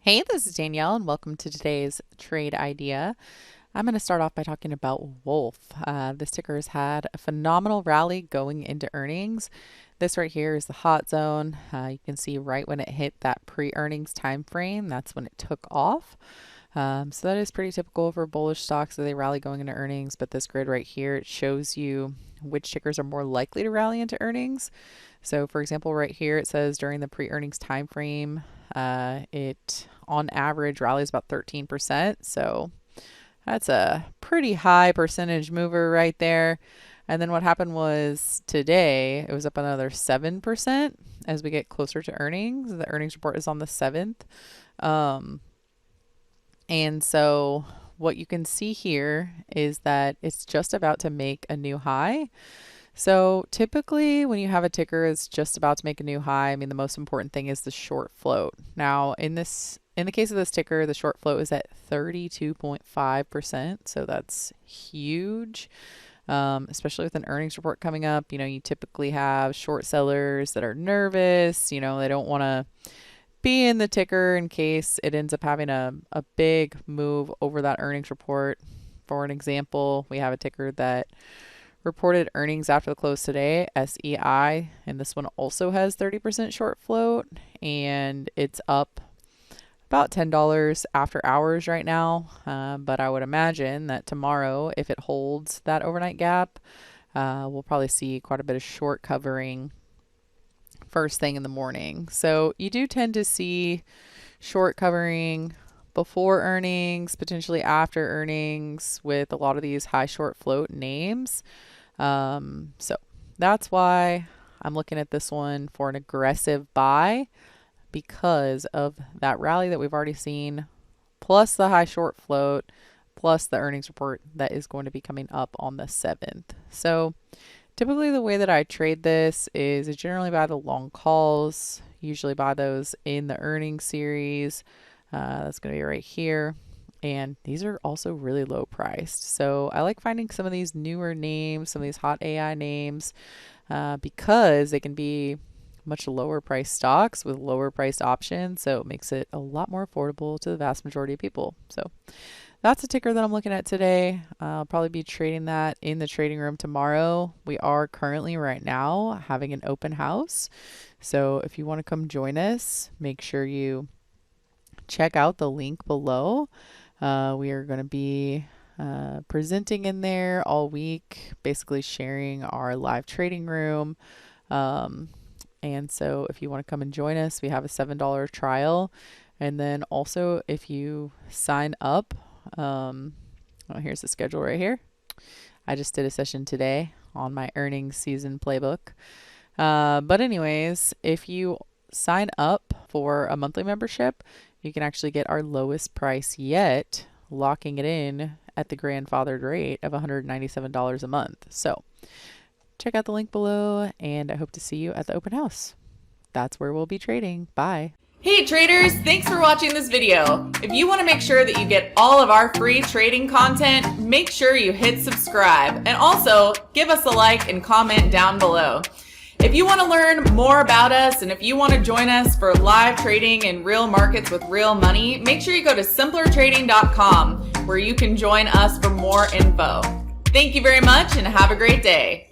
Hey, this is Danielle, and welcome to today's trade idea. I'm going to start off by talking about WULF. This ticker has had a phenomenal rally going into earnings. This right here is the hot zone. You can see right when it hit that pre-earnings time frame, that's when it took off. So that is pretty typical for bullish stocks that they rally going into earnings. But this grid right here, it shows you which tickers are more likely to rally into earnings. So for example, right here, it says during the pre-earnings time frame, it on average rallies about 13%. So that's a pretty high percentage mover right there. And then what happened was today, it was up another 7% as we get closer to earnings. The earnings report is on the 7th. And so what you can see here is that it's just about to make a new high. So typically when you have a ticker that's just about to make a new high, I mean, the most important thing is the short float. Now in the case of this ticker, the short float is at 32.5%. So that's huge. Especially with an earnings report coming up. You typically have short sellers that are nervous. They don't want to be in the ticker in case it ends up having a big move over that earnings report. For an example, we have a ticker that reported earnings after the close today, SEI, and this one also has 30% short float, and it's up about $10 after hours right now. But I would imagine that tomorrow, if it holds that overnight gap, we'll probably see quite a bit of short covering first thing in the morning. So you do tend to see short covering before earnings, potentially after earnings with a lot of these high short float names. So that's why I'm looking at this one for an aggressive buy because of that rally that we've already seen, plus the high short float, plus the earnings report that is going to be coming up on the 7th. So typically the way that I trade this is I generally buy the long calls, usually buy those in the earnings series. That's going to be right here. And these are also really low priced. So I like finding some of these newer names, some of these hot AI names, because they can be much lower priced stocks with lower priced options. So it makes it a lot more affordable to the vast majority of people. So that's a ticker that I'm looking at today. I'll probably be trading that in the trading room tomorrow. We are currently right now having an open house. So if you want to come join us, make sure you check out the link below. We are going to be presenting in there all week, basically sharing our live trading room. And so if you want to come and join us, we have a $7 trial. And then also if you sign up, here's the schedule right here. I just did a session today on my earnings season playbook. But anyways, if you sign up for a monthly membership, you can actually get our lowest price yet, locking it in at the grandfathered rate of $197 a month. So check out the link below, and I hope to see you at the open house. That's where we'll be trading. Bye. Hey traders, thanks for watching this video. If you want to make sure that you get all of our free trading content, make sure you hit subscribe, and also give us a like and comment down below. If you want to learn more about us and if you want to join us for live trading in real markets with real money, make sure you go to simplertrading.com where you can join us for more info. Thank you very much and have a great day.